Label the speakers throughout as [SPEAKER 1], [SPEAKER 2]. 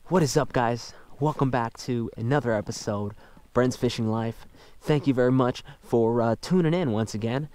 [SPEAKER 1] What is up, guys? Welcome back to another episode, Brens Fishing Life. Thank you very much for tuning in once again.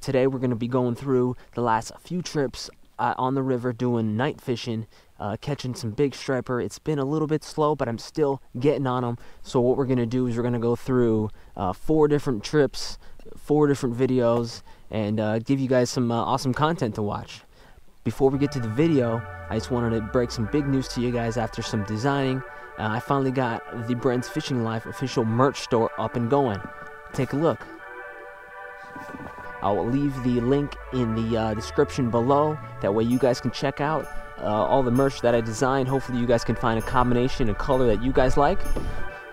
[SPEAKER 1] Today we're going to be going through the last few trips on the river doing night fishing, catching some big striper. It's been a little bit slow, but I'm still getting on them. So what we're going to do is we're going to go through 4 different trips, 4 different videos, and give you guys some awesome content to watch. Before we get to the video, I just wanted to break some big news to you guys after some designing. I finally got the Brens Fishing Life official merch store up and going. Take a look. I'll leave the link in the description below. That way you guys can check out all the merch that I designed. Hopefully you guys can find a combination of color that you guys like.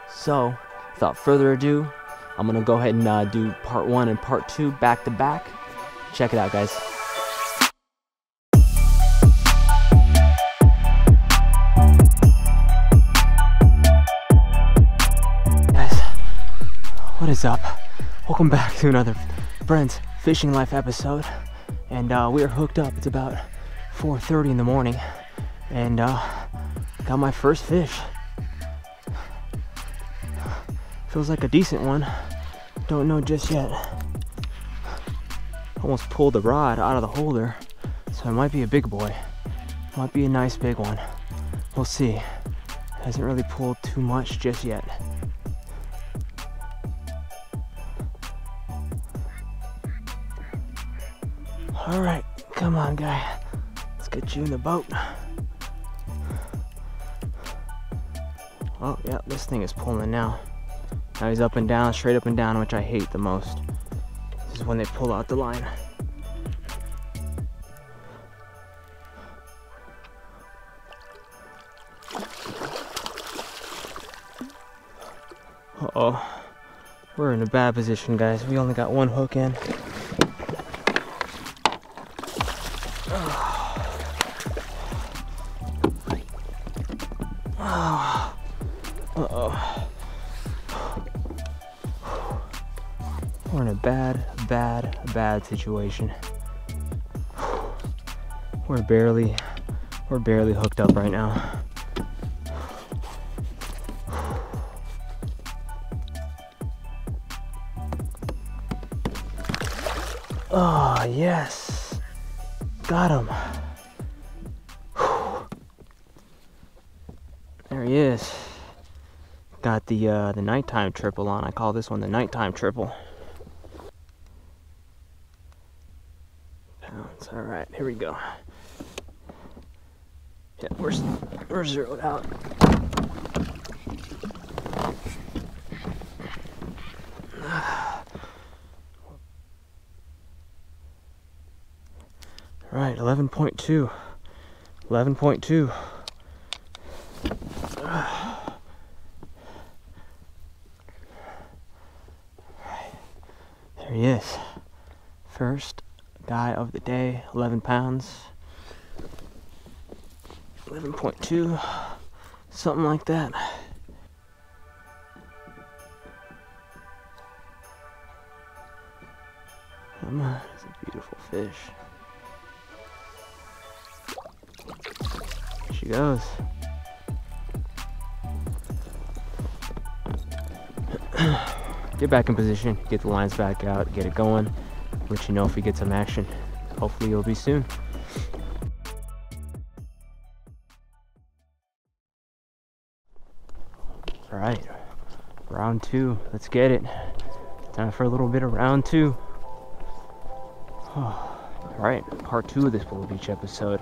[SPEAKER 1] So, without further ado, I'm going to go ahead and do part 1 and part 2 back to back. Check it out, guys. What is up? Welcome back to another Brens Fishing Life episode, and we are hooked up. It's about 4:30 in the morning, and got my first fish. Feels like a decent one. Don't know just yet. Almost pulled the rod out of the holder, so it might be a big boy. Might be a nice big one. We'll see. Hasn't really pulled too much just yet. Alright, come on, guy. Let's get you in the boat. Oh, yeah, this thing is pulling now. Now he's up and down, straight up and down, which I hate the most. This is when they pull out the line. Uh-oh. We're in a bad position, guys. We only got one hook in. Uh-oh. We're in a bad situation. We're barely hooked up right now. Oh, yes. Got him. There he is. Got the nighttime triple on. I call this one the nighttime triple. Pounds. All right, here we go. Yeah, we're zeroed out. All right, 11.2. 11.2. There he is. First guy of the day, 11 pounds. 11.2, something like that. Come on, it's a beautiful fish. There she goes. Get back in position, get the lines back out, get it going, let you know if we get some action. Hopefully it'll be soon. All right, round 2, let's get it. Time for a little bit of round 2. All right, part 2 of this Pebble Beach episode.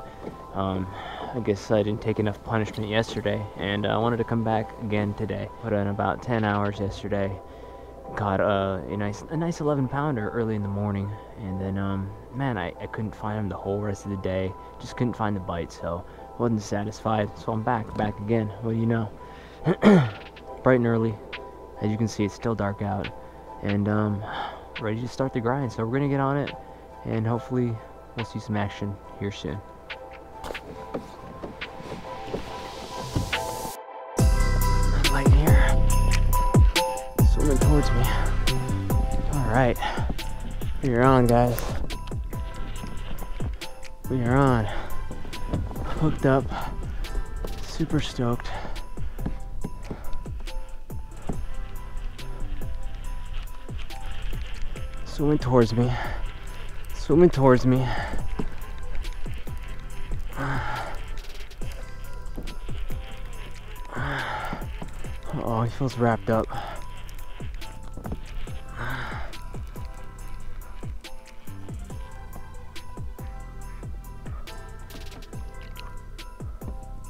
[SPEAKER 1] I guess I didn't take enough punishment yesterday, and I wanted to come back again today. Put in about 10 hours yesterday. Caught a nice 11-pounder early in the morning, and then man, I couldn't find him the whole rest of the day. Just couldn't find the bite, so wasn't satisfied. So I'm back again. What do you know? Bright and early. As you can see, it's still dark out, and ready to start the grind. So we're gonna get on it, and hopefully we'll see some action here soon. Light here. Swimming towards me. Alright, we are on, guys. We are on. Hooked up. Super stoked. Swimming towards me. Swimming towards me. Oh, he feels wrapped up.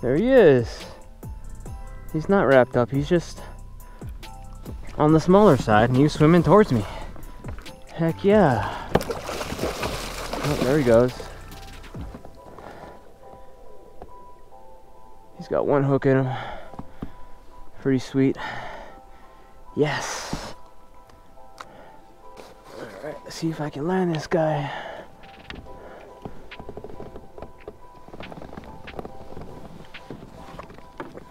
[SPEAKER 1] There he is. He's not wrapped up, he's just on the smaller side, and he's swimming towards me. Heck yeah. Oh, there he goes. He's got one hook in him. Pretty sweet. Yes. Alright, let's see if I can land this guy.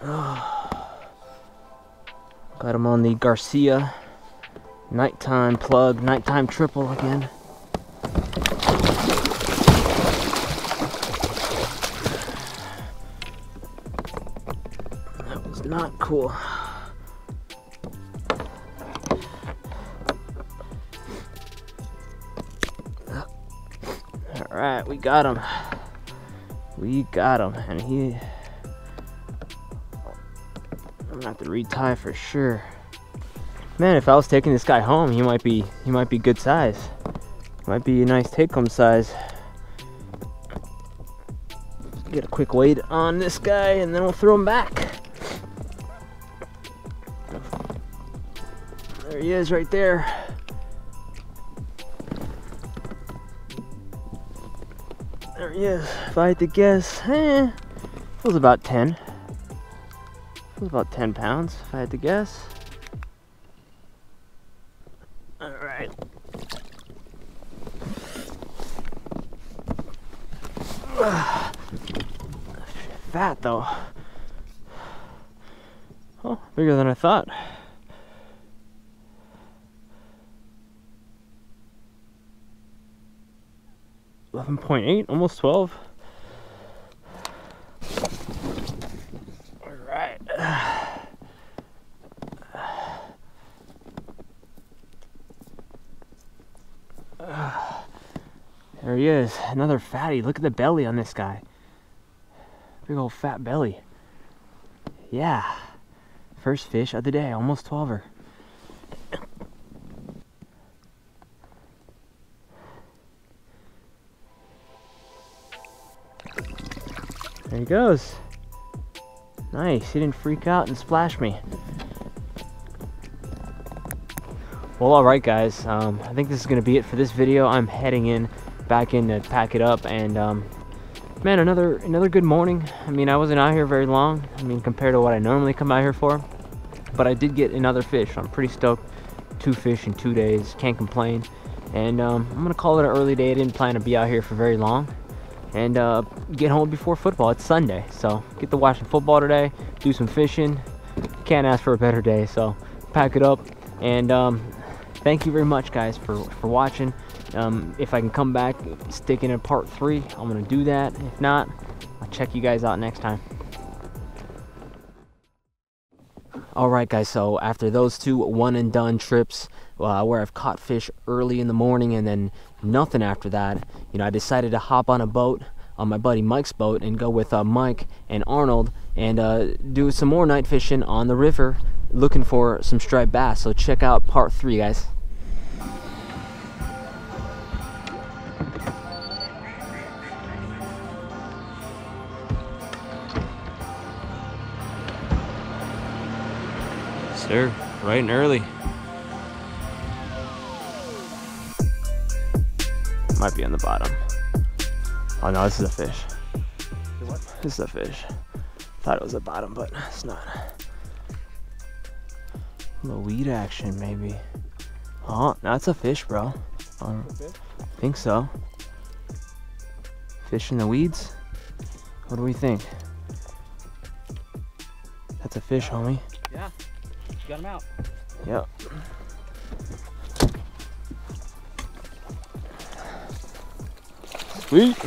[SPEAKER 1] Oh. Got him on the Garcia nighttime plug, nighttime triple again. That was not cool. Alright, we got him. We got him. And I'm gonna have to retie for sure. Man, if I was taking this guy home, he might be good size. Might be a nice take-home size. Get a quick weight on this guy, and then we'll throw him back. There he is, right there. There he is. If I had to guess, it was about 10. It was about 10 pounds, if I had to guess. Alright. Fat though. Oh, bigger than I thought. $11.8, almost 12. All right. There he is, another fatty. Look at the belly on this guy. Big old fat belly. Yeah. First fish of the day, almost 12er. There he goes. Nice, he didn't freak out and splash me. Well, alright guys, I think this is going to be it for this video. I'm heading back in to pack it up, and man, another good morning. I mean, I wasn't out here very long, I mean, compared to what I normally come out here for, but I did get another fish. I'm pretty stoked. 2 fish in 2 days, can't complain. And I'm gonna call it an early day. I didn't plan to be out here for very long, and get home before football. It's Sunday, so get to watching football today, do some fishing. Can't ask for a better day. So pack it up, and thank you very much guys for watching. If I can come back, stick in a part 3, I'm gonna do that. If not, I'll check you guys out next time. Alright guys, so after those 2 one and done trips, where I've caught fish early in the morning and then nothing after that, you know, I decided to hop on a boat, on my buddy Mike's boat, and go with Mike and Arnold and do some more night fishing on the river, looking for some striped bass. So check out part 3 guys. Sir, right and early. Might be on the bottom. Oh no, this is a fish. What? This is a fish. Thought it was the bottom, but it's not. A little weed action, maybe. Oh, that's a fish, bro. I think so. Fish in the weeds? What do we think? That's a fish, homie.
[SPEAKER 2] Yeah, got him out.
[SPEAKER 1] Yep. Sweet.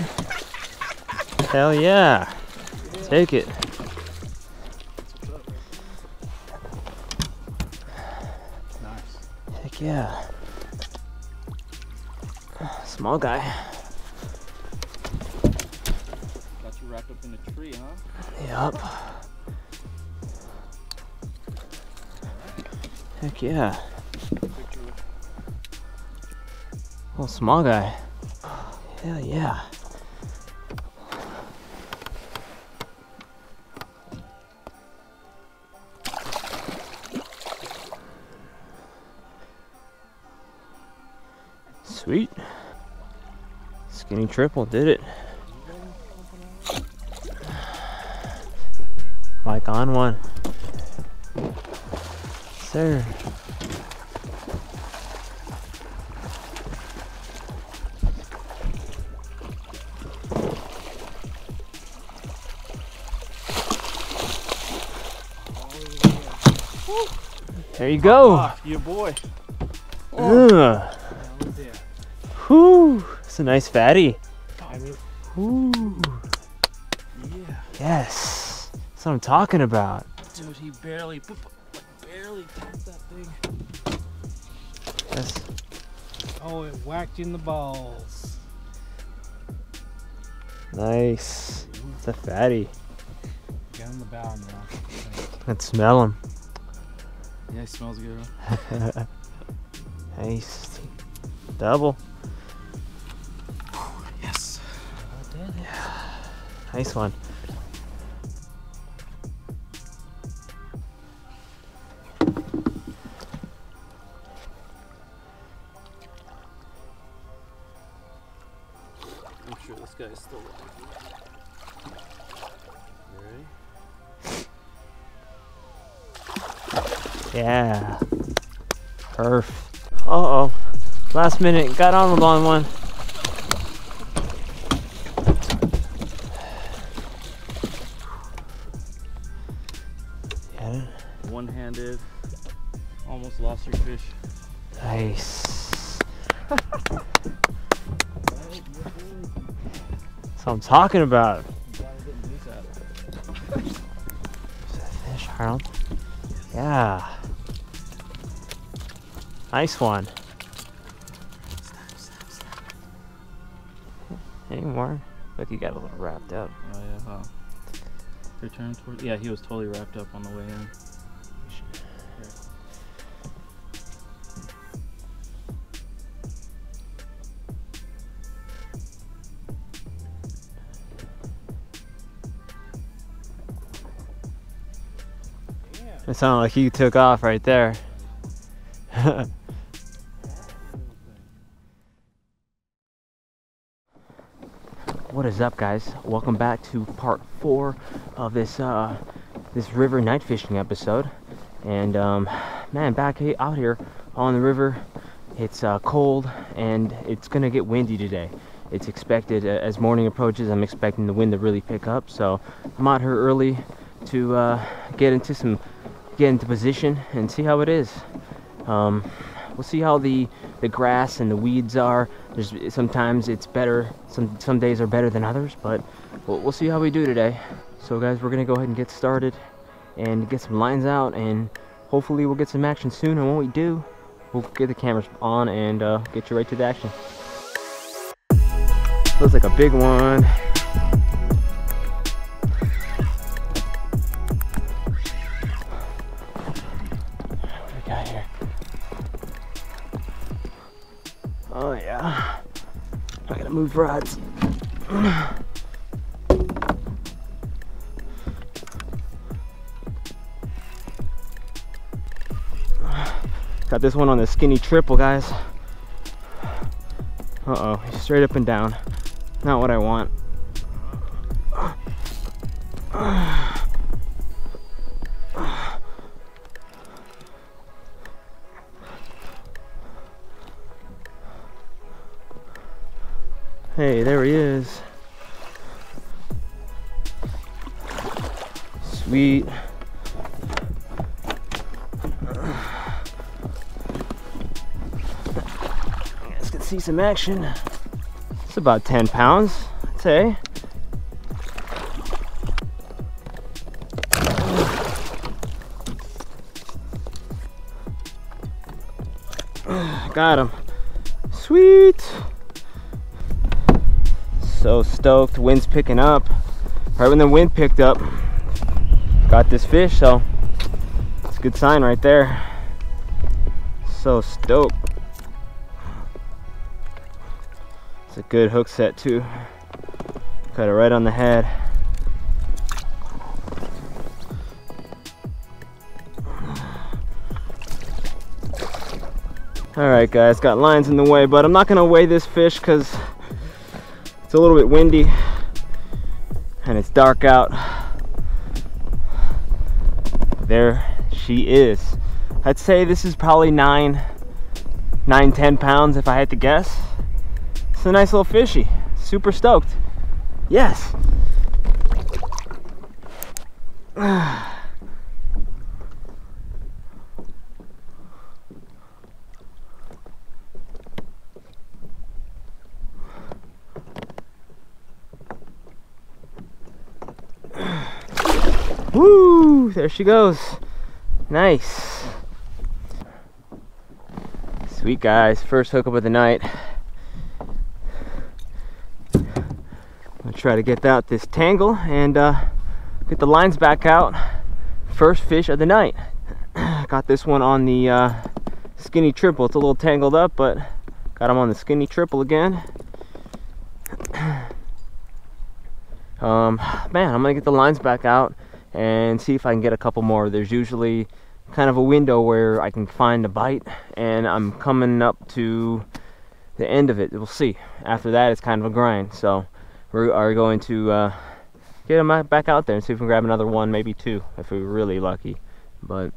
[SPEAKER 1] Hell yeah. Take it.
[SPEAKER 2] Nice.
[SPEAKER 1] Heck yeah. Small guy.
[SPEAKER 2] Got you wrapped up in a tree, huh?
[SPEAKER 1] Yup. Heck yeah. Oh, small guy. Hell yeah. Sweet. Skinny triple did it. Mike on one. Sir. There you go.
[SPEAKER 2] Ah, you boy.
[SPEAKER 1] Ugh. Whew. It's a nice fatty. Whew.
[SPEAKER 2] Yeah.
[SPEAKER 1] Yes. That's what I'm talking about.
[SPEAKER 2] Dude, he barely tapped that thing.
[SPEAKER 1] Yes.
[SPEAKER 3] Oh, it whacked you in the balls.
[SPEAKER 1] Nice. It's a fatty.
[SPEAKER 3] Get on the bow now.
[SPEAKER 1] Let's smell him.
[SPEAKER 2] Yeah, it smells good.
[SPEAKER 1] Nice. Double.
[SPEAKER 2] Yes.
[SPEAKER 1] Nice one.
[SPEAKER 2] I'm sure this guy is still looking. You ready?
[SPEAKER 1] Yeah. Perf. Uh-oh. Last minute. Got on one. Got it?
[SPEAKER 2] One-handed. Almost lost your fish.
[SPEAKER 1] Nice. That's what I'm talking about. Is that fish, Harold? Yeah. Nice one. Any more? Look, he got a little wrapped up.
[SPEAKER 2] Oh yeah, huh? Return toward. Yeah, he was totally wrapped up on the way in.
[SPEAKER 1] It sounded like he took off right there. What is up, guys? Welcome back to part 4 of this this river night fishing episode. And man, back out here on the river, it's cold and it's gonna get windy today. It's expected as morning approaches. I'm expecting the wind to really pick up, so I'm out here early to get into position and see how it is. We'll see how the grass and the weeds are. Sometimes it's better, some days are better than others, but we'll see how we do today. So guys, we're gonna go ahead and get started and get some lines out, and hopefully we'll get some action soon. And when we do, we'll get the cameras on and get you right to the action. Looks like a big one. Oh yeah, I gotta move rods. Got this one on the skinny triple, guys. Uh-oh, straight up and down. Not what I want. Hey, there he is. Sweet. Let's get see some action. It's about 10 pounds, I'd say. Got him. Sweet. So stoked. Wind's picking up. Right when the wind picked up, got this fish, so it's a good sign right there. So stoked. It's a good hook set too. Got it right on the head. Alright guys, got lines in the way, but I'm not gonna weigh this fish because it's a little bit windy and it's dark out. There she is. I'd say this is probably 10 pounds if I had to guess. It's a nice little fishy. Super stoked. Yes. Woo! There she goes. Nice. Sweet guys, first hookup of the night. I'm gonna try to get out this tangle and get the lines back out. First fish of the night. Got this one on the skinny triple. It's a little tangled up, but got him on the skinny triple again. Man, I'm gonna get the lines back out and see if I can get a couple more. There's usually kind of a window where I can find a bite, and I'm coming up to the end of it. We'll see. After that, it's kind of a grind. So we are going to get them back out there and see if we can grab another one, maybe two, if we're really lucky. But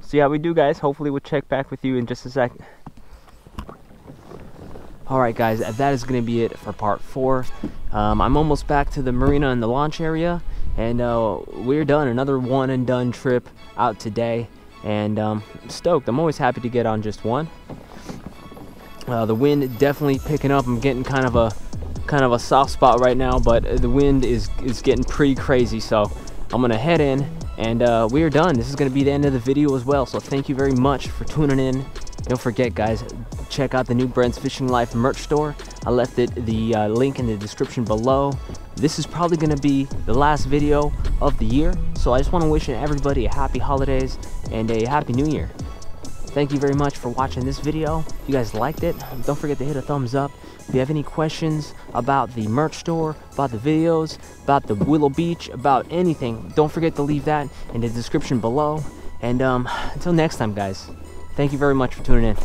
[SPEAKER 1] see how we do, guys. Hopefully we'll check back with you in just a second. Alright guys, that is going to be it for part 4. I'm almost back to the marina and the launch area, and we're done. Another one and done trip out today, and I'm stoked. I'm always happy to get on just one. The wind definitely picking up. I'm getting kind of a soft spot right now, but the wind is getting pretty crazy, so I'm gonna head in, and we are done. This is gonna be the end of the video as well, so thank you very much for tuning in. Don't forget, guys, check out the new Brens Fishing Life merch store. I left the link in the description below. This is probably going to be the last video of the year, so I just want to wish everybody a happy holidays and a happy new year. Thank you very much for watching this video. If you guys liked it, don't forget to hit a thumbs up. If you have any questions about the merch store, about the videos, about the Willow Beach, about anything, don't forget to leave that in the description below. And until next time, guys, thank you very much for tuning in.